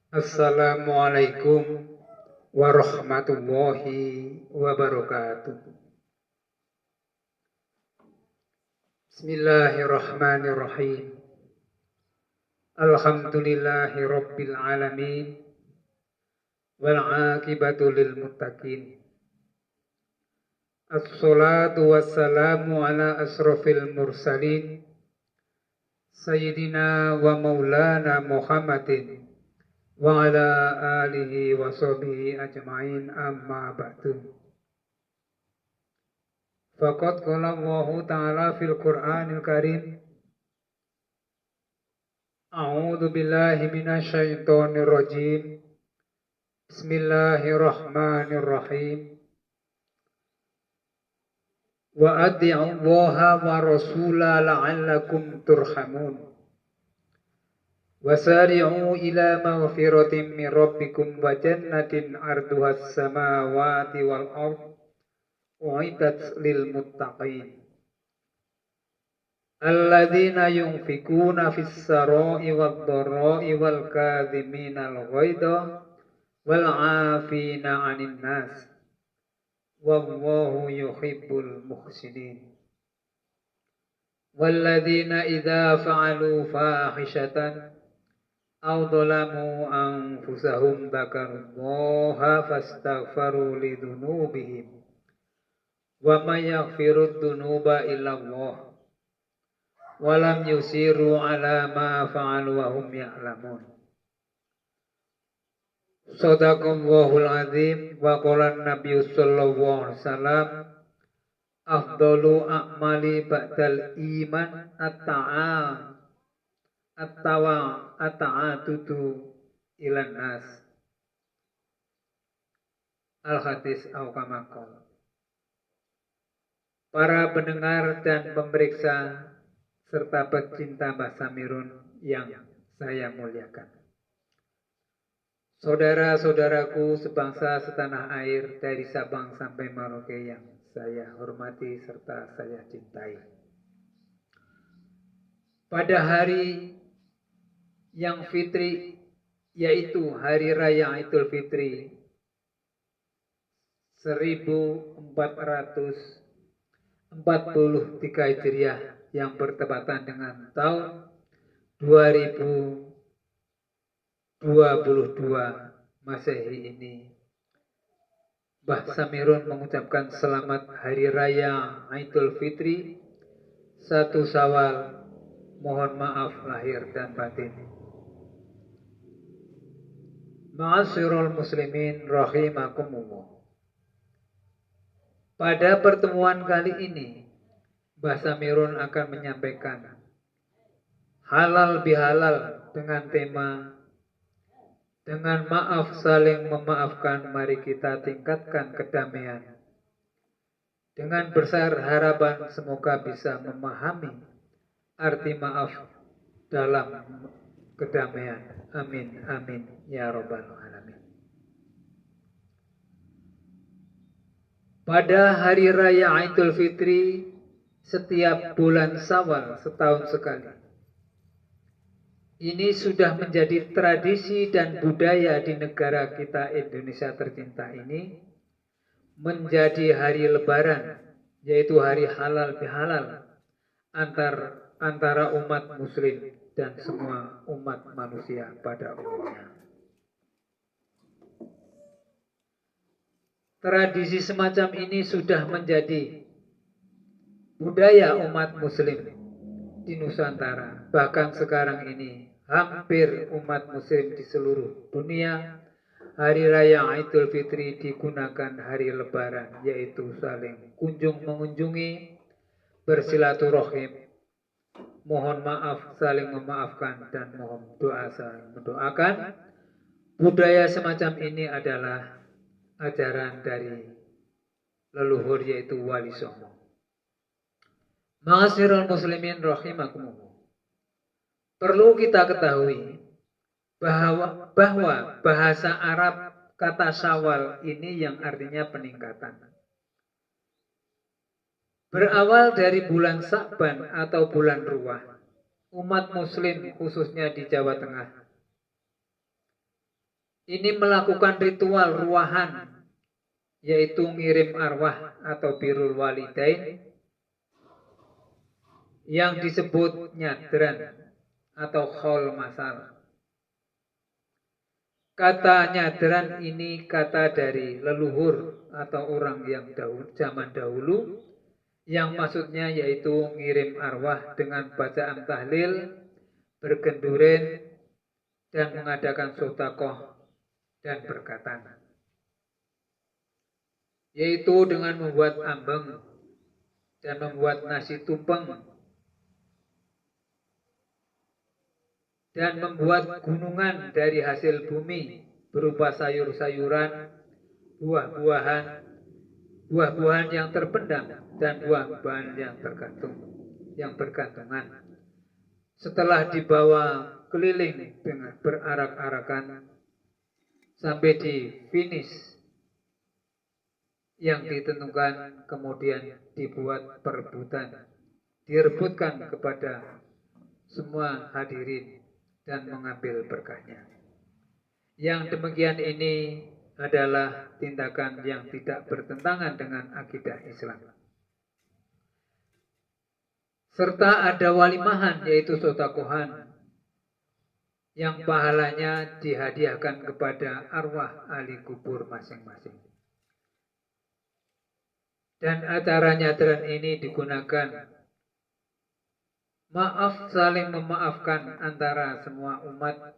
Assalamualaikum warahmatullahi wabarakatuh. Bismillahirrahmanirrahim. Alhamdulillahi rabbil alamin. Wal aqibatu lil muttaqin. Assalatu wassalamu ala asrofil mursalin Sayyidina wa maulana Muhammadin wa ala alihi wa sahbihi ajma'in, amma ba'du. Faqad qala Allah ta'ala fil Qur'anil Karim, A'udzu billahi minasy syaithanir rajim. Bismillahirrahmanirrahim. Wa adhi'u Allaha wa rasula la'allakum turhamun. Wasari'u ila maghfiratin min rabbikum wa jannatin 'arduhas samawati wal ardh u'iddat lil muttaqin. Alladzina yunfikuna fis sarai wad dharai wal kadhiminal ghaidha wal 'afina 'anil nas. Wallahu yuhibbul muhsinin. Walladzina idza fa'alu fahishatan aw dhalamu anfusahum dzakarullaha fastaghfaru lidzunubihim wa may yaghfirud dzunuba illallah wa lam yusiru ala ma fa'alu wa hum ya'lamun. Shadaqallahul azim. Wa qala an-nabiy sallallahu alaihi wasallam, afdalu a'mali ba'dal iman at-ta'atutu ilan nas. Al-hadis au kama qala. Para pendengar dan pemeriksa serta pecinta Mbah Samirun yang saya muliakan, saudara-saudaraku sebangsa setanah air dari Sabang sampai Merauke yang saya hormati serta saya cintai. Pada hari yang fitri, yaitu Hari Raya Idul Fitri 1443 Hijriah yang bertepatan dengan tahun 2022 Masehi ini, Mbah Samirun mengucapkan selamat Hari Raya Idul Fitri 1 Syawal. Mohon maaf lahir dan batin. Ma'asyiral muslimin rahimakumullah. Pada pertemuan kali ini, Mbah Samirun akan menyampaikan halal bihalal dengan tema dengan maaf saling memaafkan, mari kita tingkatkan kedamaian. Dengan besar harapan semoga bisa memahami arti maaf dalam kedamaian. Amin, amin, ya rabbal alamin. Pada Hari Raya Idul Fitri setiap bulan Syawal setahun sekali, ini sudah menjadi tradisi dan budaya di negara kita Indonesia tercinta ini, menjadi hari lebaran, yaitu hari halal bihalal antara umat muslim dan semua umat manusia pada umumnya. Tradisi semacam ini sudah menjadi budaya umat muslim di Nusantara. Bahkan sekarang ini hampir umat muslim di seluruh dunia, Hari Raya Idul Fitri digunakan hari lebaran, yaitu saling kunjung mengunjungi, bersilaturahim, mohon maaf, saling memaafkan, dan mohon doa saling mendoakan. Budaya semacam ini adalah ajaran dari leluhur, yaitu Wali Songo. Ma'asyiral muslimin rahimakumullah. Perlu kita ketahui bahwa bahasa Arab kata Syawal ini yang artinya peningkatan, berawal dari bulan Sa'ban atau bulan Ruwah. Umat muslim khususnya di Jawa Tengah ini melakukan ritual ruahan, yaitu ngirim arwah atau birrul walidain, yang disebut nyadran atau khaul masal. Kata nyadran ini kata dari leluhur atau orang yang zaman dahulu, yang maksudnya yaitu ngirim arwah dengan bacaan tahlil, bergenduren, dan mengadakan sedekah dan berkatan, yaitu dengan membuat ambeng dan membuat nasi tumpeng dan membuat gunungan dari hasil bumi berupa sayur-sayuran, buah-buahan yang terpendam dan buah-buahan yang bergantungan. Setelah dibawa keliling dengan berarak-arakan sampai di finish yang ditentukan, kemudian dibuat perebutan, direbutkan kepada semua hadirin dan mengambil berkahnya. Yang demikian ini adalah tindakan yang tidak bertentangan dengan akidah Islam. Serta ada walimahan, yaitu sedekah yang pahalanya dihadiahkan kepada arwah ahli kubur masing-masing. Dan acara nyadran ini digunakan saling memaafkan antara semua umat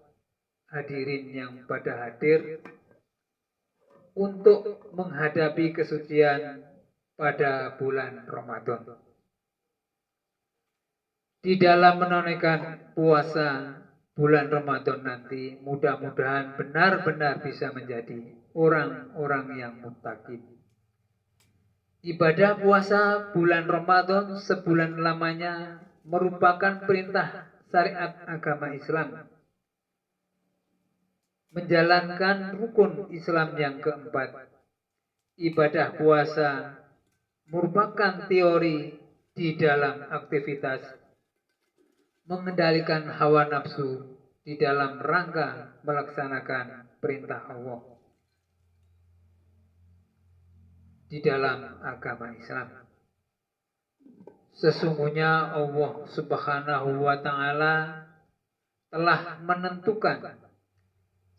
hadirin yang pada hadir untuk menghadapi kesucian pada bulan Ramadan. Di dalam menunaikan puasa bulan Ramadan nanti, mudah-mudahan benar-benar bisa menjadi orang-orang yang muttaqin. Ibadah puasa bulan Ramadan sebulan lamanya merupakan perintah syariat agama Islam, menjalankan rukun Islam yang keempat. Ibadah puasa merupakan teori di dalam aktivitas mengendalikan hawa nafsu di dalam rangka melaksanakan perintah Allah di dalam agama Islam. Sesungguhnya Allah Subhanahu wa Ta'ala telah menentukan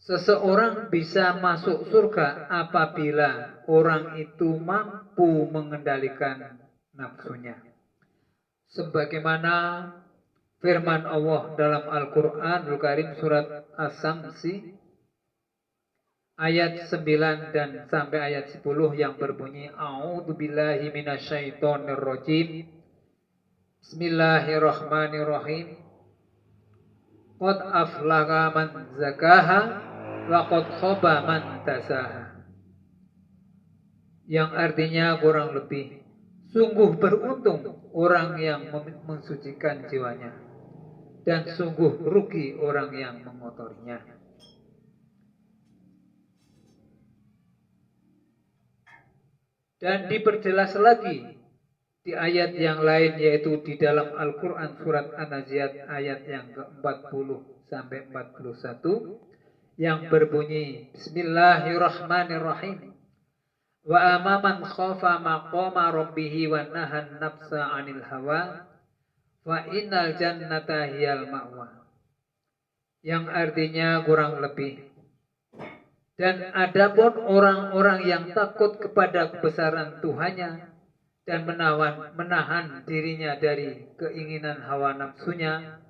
seseorang bisa masuk surga apabila orang itu mampu mengendalikan nafsunya. Sebagaimana firman Allah dalam Al-Quranul Karim surat As-Samsi ayat 9 dan sampai ayat 10 yang berbunyi A'udzubillahi minasyaitonirrajim. Bismillahirrahmanirrahim. Qad aflaha man zakaha wa qad khaba man dasaha. Yang artinya kurang lebih, sungguh beruntung orang yang mensucikan jiwanya, dan sungguh rugi orang yang mengotorinya. Dan diperjelas lagi di ayat yang lain, yaitu di dalam Al-Quran surat An-Naziat ayat yang ke-40 sampai 41 yang berbunyi Bismillahirrahmanirrahim. Wa amaman khafa maqama rabbihi wa nahan nafsa 'anil hawa wa innal jannata hiyal ma'wa. Yang artinya kurang lebih, dan adapun orang-orang yang takut kepada kebesaran Tuhannya dan menahan dirinya dari keinginan hawa nafsunya,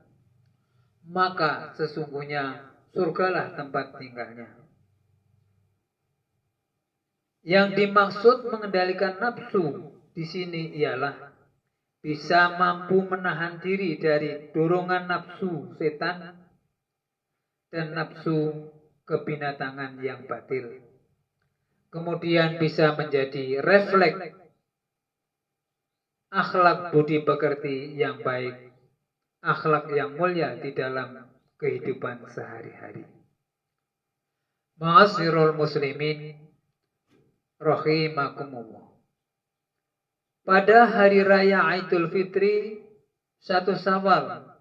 maka sesungguhnya surgalah tempat tinggalnya. Yang dimaksud mengendalikan nafsu di sini ialah bisa mampu menahan diri dari dorongan nafsu setan dan nafsu kebinatangan yang batil. Kemudian bisa menjadi refleks akhlak budi pekerti yang baik, akhlak yang mulia di dalam kehidupan sehari-hari. Ma'asyiral muslimin rahimakumullah. Pada hari raya Idul Fitri 1 Syawal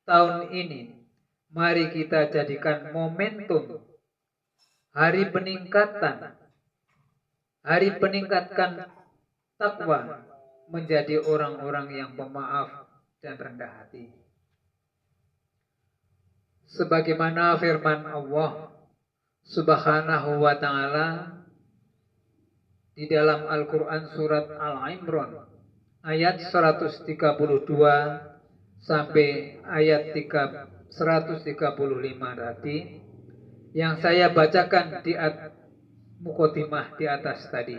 tahun ini, mari kita jadikan momentum hari peningkatkan takwa menjadi orang-orang yang pemaaf dan rendah hati. Sebagaimana firman Allah Subhanahu wa ta'ala di dalam Al-Quran surat Al-Imran ayat 132 sampai ayat 135 tadi yang saya bacakan di mukotimah di atas tadi,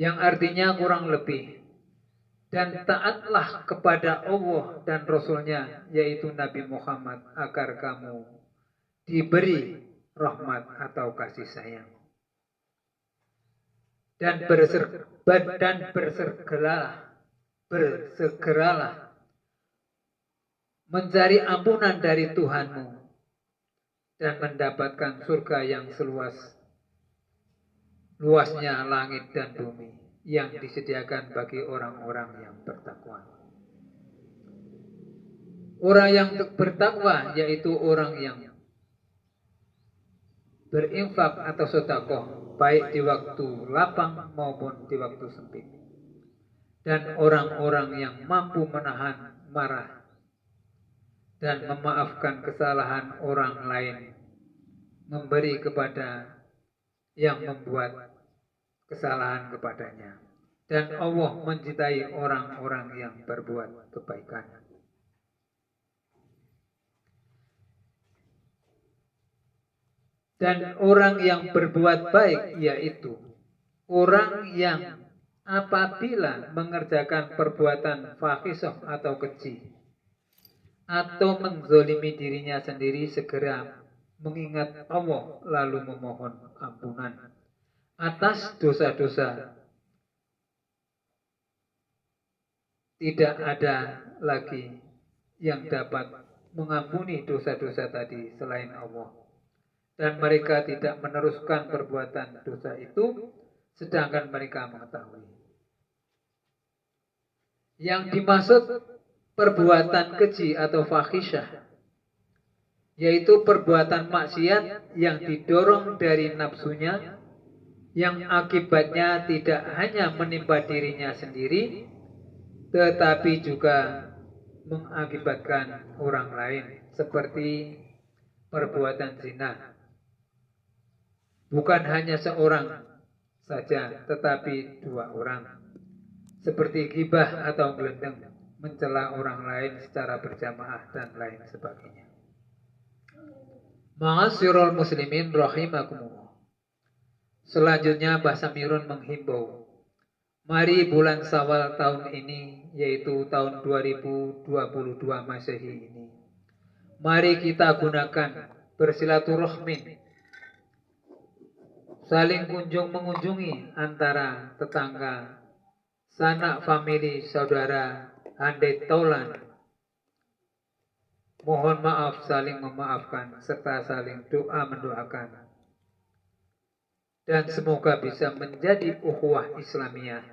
yang artinya kurang lebih, dan taatlah kepada Allah dan Rasulnya yaitu Nabi Muhammad agar kamu diberi rahmat atau kasih sayang, dan bersegeralah mencari ampunan dari Tuhanmu dan mendapatkan surga yang luasnya langit dan bumi yang disediakan bagi orang-orang yang bertakwa. Orang yang bertakwa yaitu orang yang berinfak atau sedekah baik di waktu lapang maupun di waktu sempit, dan orang-orang yang mampu menahan marah dan memaafkan kesalahan orang lain, memberi kepada yang membuat kesalahan kepadanya, dan Allah mencintai orang-orang yang berbuat kebaikan. Dan orang yang berbuat baik yaitu orang yang apabila mengerjakan perbuatan fahisyah atau keji atau menzolimi dirinya sendiri segera mengingat Allah lalu memohon ampunan atas dosa-dosa. Tidak ada lagi yang dapat mengampuni dosa-dosa tadi selain Allah, dan mereka tidak meneruskan perbuatan dosa itu sedangkan mereka mengetahui. Yang dimaksud perbuatan keji atau fahisyah yaitu perbuatan maksiat yang didorong dari nafsunya, yang akibatnya tidak hanya menimpa dirinya sendiri tetapi juga mengakibatkan orang lain, seperti perbuatan zina. Bukan hanya seorang saja tetapi dua orang, seperti ghibah atau gelendeng, mencela orang lain secara berjamaah dan lain sebagainya. Ma'asyiral muslimin rahimakumullah. Selanjutnya Mbah Samirun menghimbau, mari bulan Syawal tahun ini, yaitu tahun 2022 Masehi ini, mari kita gunakan bersilaturahmi, saling mengunjungi antara tetangga, sanak famili, saudara, handai taulan. Mohon maaf, saling memaafkan serta saling doa mendoakan. Dan semoga bisa menjadi ukhuwah Islamiyah,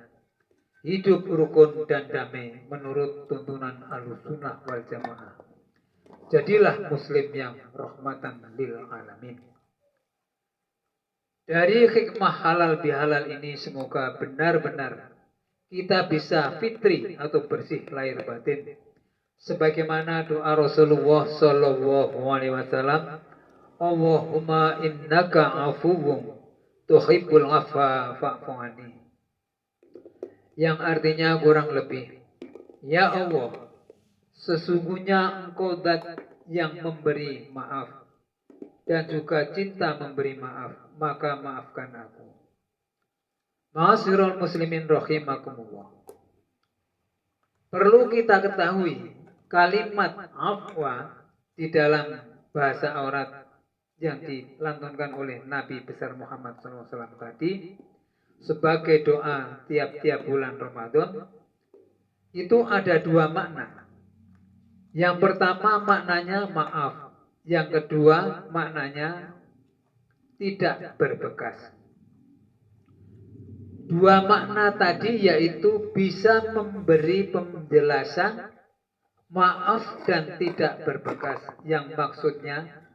hidup rukun dan damai menurut tuntunan Ahlussunnah wal Jamaah. Jadilah muslim yang rahmatan lil alamin. Dari hikmah halal bihalal ini semoga benar-benar kita bisa fitri atau bersih lahir batin, sebagaimana doa Rasulullah sallallahu alaihi wasallam, Allahumma innaka afuwwun tuhibbul afwa fa'fu anni, yang artinya kurang lebih, ya Allah, sesungguhnya Engkau zat yang memberi maaf dan juga cinta memberi maaf, maka maafkan aku. Ma'asyiral muslimin rahimakumullah. Perlu kita ketahui kalimat afwa di dalam bahasa Arab yang dilantunkan oleh Nabi besar Muhammad SAW tadi sebagai doa tiap-tiap bulan Ramadan itu ada dua makna. Yang pertama maknanya maaf, yang kedua maknanya tidak berbekas. Dua makna tadi yaitu bisa memberi penjelasan maaf dan tidak berbekas, yang maksudnya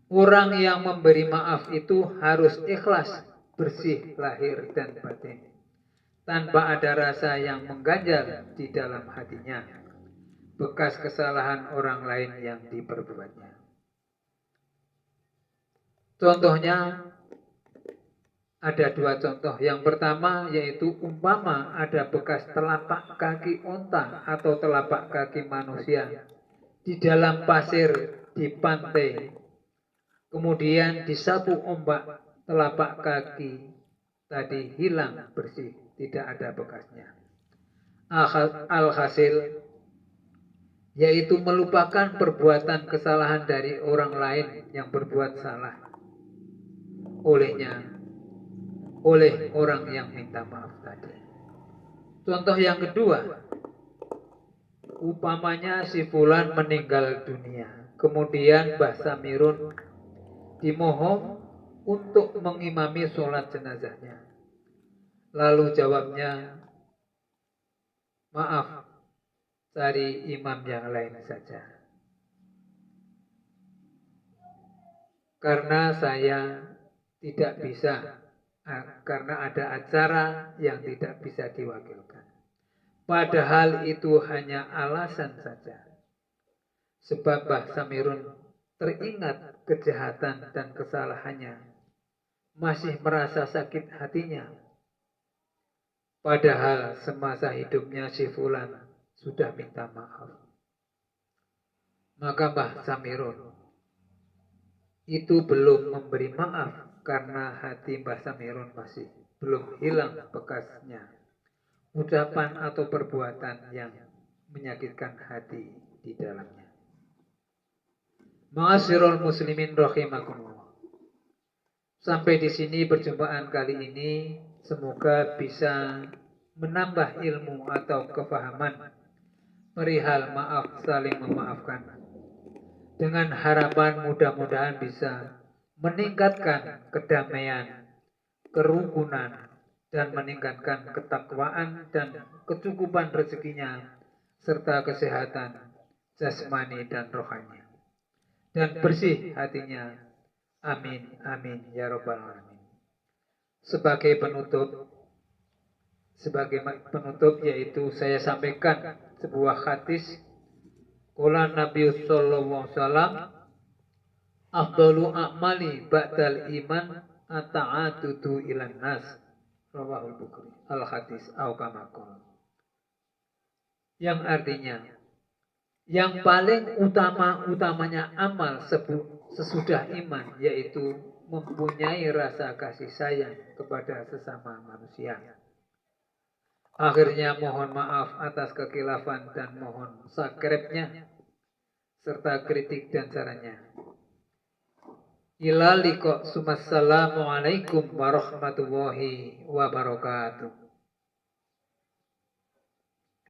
Orang yang memberi maaf itu harus ikhlas, bersih lahir dan batin, tanpa ada rasa yang mengganjal di dalam hatinya, bekas kesalahan orang lain yang diperbuatnya. Contohnya ada dua contoh. Yang pertama yaitu umpama ada bekas telapak kaki onta atau telapak kaki manusia di dalam pasir di pantai, kemudian disapu ombak, telapak kaki tadi hilang bersih, tidak ada bekasnya. Alhasil yaitu melupakan perbuatan kesalahan dari orang lain yang berbuat salah oleh orang yang minta maaf tadi. Contoh yang kedua, upamanya si fulan meninggal dunia, kemudian Mbah Samirun dimohon untuk mengimami sholat jenazahnya. Lalu jawabnya, maaf, cari imam yang lain saja, karena saya tidak bisa, karena ada acara yang tidak bisa diwakilkan. Padahal itu hanya alasan saja. Sebab Mbah Samirun teringat kejahatan dan kesalahannya, masih merasa sakit hatinya. Padahal semasa hidupnya si fulan sudah minta maaf. Maka Mbah Samirun itu belum memberi maaf karena hati Mbah Samirun masih belum hilang bekasnya, ucapan atau perbuatan yang menyakitkan hati di dalamnya. Ma'asyiral muslimin rahimakumullah. Sampai di sini perjumpaan kali ini, semoga bisa menambah ilmu atau kefahaman perihal maaf, saling memaafkan, dengan harapan mudah-mudahan bisa meningkatkan kedamaian, kerukunan, dan meningkatkan ketakwaan dan kecukupan rezekinya, serta kesehatan jasmani dan rohani, dan bersih hatinya. Amin, amin, ya rabbal alamin. Sebagai penutup yaitu saya sampaikan sebuah hadis. Qala Nabi sallallahu alaihi wasallam, afdalu a'mali ba'dal iman ata'atudu ilan nas. Rawahul Bukhari. Al-hadis au kama qala. Yang artinya, yang paling utamanya amal sesudah iman yaitu mempunyai rasa kasih sayang kepada sesama manusia. Akhirnya mohon maaf atas kekilafan dan mohon sakrepnya serta kritik dan sarannya. Ila liqa, sumassalamu alaikum warahmatullahi wabarakatuh.